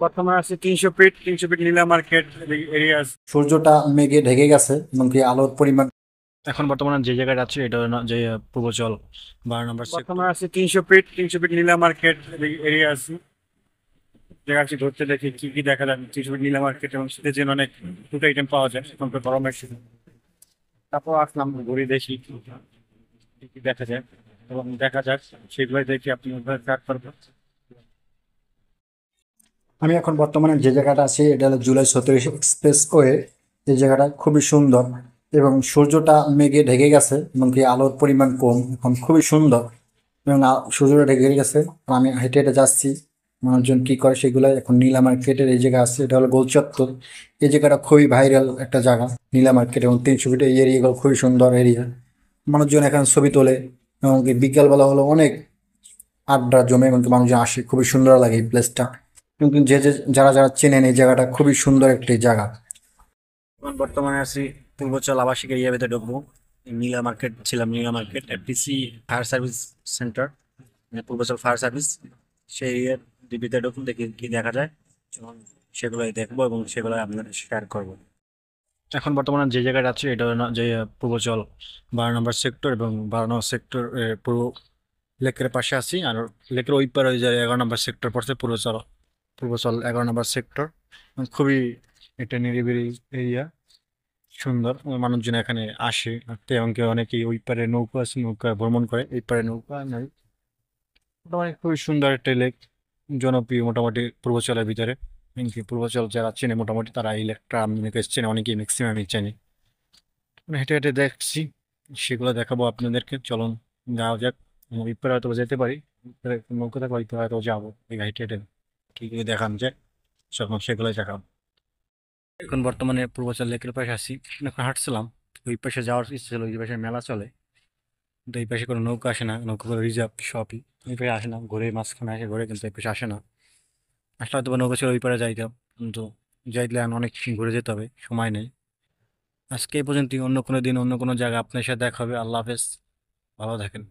বর্তমানে আছে 300 fit, 300 fit নীলা market area আছে। সূর্যটা মেঘে ঢেকে গেছে এবং কি আলোর পরিমাণ। এখন বর্তমানে যে জায়গাটা আছে এটা হলো যে পূর্বচল 12 নম্বর বর্তমানে আছে 300 ফিট, 300 ফিট নীলা মার্কেট এরিয়া আছে। জায়গা আছে ঘুরতে, দেখি কি কি দেখা যায়। 300 ফিট নীলা মার্কেট এবং শীতের জন্য অনেক ফুড আইটেম পাওয়া যায়, এখন তো গরমের সিজন। তারপর আসলাম, ঘুরে দেখি কি কি দেখা যায় এবং দেখা যাক, সেগুলোই দেখি আপনি ট্র্যাক করবেন। আমি এখন বর্তমানে যে জায়গাটা আছি এটা হলো জুলাই 37 এক্সপ্রেস ওয়ে। এই জায়গাটা খুবই সুন্দর এবং সূর্যটা মেঘে ঢেকে গেছে এবং কি আলোর পরিমাণ কম, এখন খুবই সুন্দর এবং সূর্যটা ঢেকে গেছে। আর আমি হেঁটে হেঁটে যাচ্ছি, মানুষজন কি করে সেগুলো। এখন নীলা মার্কেটের এই জায়গা আছে, এটা হলো গোল চত্বর। এই জায়গাটা খুবই ভাইরাল একটা জায়গা, নীলা মার্কেট এবং 300 ফিট এই এরিয়াগুলো খুবই সুন্দর এরিয়া। মানুষজন এখানে ছবি তোলে এবং কি বিকালবেলা হলো অনেক আড্ডা জমে এবং কি মানুষজন আসে, খুবই সুন্দর লাগে এই প্লেসটা। কিন্তু যারা যারা চেনেন এই জায়গাটা খুবই সুন্দর একটি জায়গা। এখন বর্তমানে আছি পূর্বচল আবাসিক এরিয়ার ভিতরে ঢুকবো। নীলা মার্কেট ছিলাম, Nila market FTC fire service centre, Purbachal fire service, সেই এরিয়ার ভিতরে ঢুকুন, দেখি কি দেখা যায় এবং সেগুলোই দেখবো এবং সেগুলো আপনাদের শেয়ার করবো। এখন বর্তমানে যে জায়গাটা আছে এটা হলো যে পূর্বচল 12 নম্বর সেক্টর, এবং 12 নম্বর সেক্টর পূর্ব লেকের পাশে আছি। আর লেকের ওই পারে ওই যে 11 নম্বর সেক্টর পড়ছে, পূর্বচল পূর্বচল 11 নম্বর সেক্টর। খুবই একটা নিরিবিলি এরিয়া, সুন্দর। মানুষজন এখানে আসে হাঁটতে, এবং কেউ অনেকেই ওই পারে নৌকা আছে, নৌকা ভ্রমণ করে, এই পারে নৌকা নাই। মোটামুটি খুবই সুন্দর একটা লেক, জনপ্রিয় মোটামুটি পূর্বচলের ভিতরে। এমনকি পূর্বচল যারা চেনে মোটামুটি তারা এই লেকটা অনেকে চেনে, অনেকেই ম্যাক্সিমামই চেনে। হেঁটে হেঁটে দেখছি, সেগুলো দেখাবো আপনাদেরকে। চলুন যাওয়া যাক। ওই পারে হয়তো যেতে পারি, ওই পারে নৌকা থাকলে ওই পারে হয়তো যাবো, এই হেঁটে হেঁটে কি কি দেখান যায় সব সেগুলোই দেখাবো। এখন বর্তমানে পূর্বাচল লেকের পাশে আছি, এখন হাঁটছিলাম। ওই পাশে যাওয়ার ইচ্ছে ছিল, ওই পাশে মেলা চলে, কিন্তু এই পাশে কোনো নৌকা আসে না, নৌকা করে রিজার্ভ সবই। এই পাশে আসে না, ঘুরে মাঝখানে আসে ঘুরে, কিন্তু এই পাশে আসে না। আসলে হয়তো বা নৌকা ছিল ওই পারে যাইতাম, কিন্তু যাইলে এখন অনেক ঘুরে যেতে হবে, সময় নেই। আজকে এই পর্যন্ত, অন্য কোনো দিন অন্য কোনো জায়গায় আপনার সাথে দেখা হবে। আল্লাহ হাফেজ, ভালো থাকেন।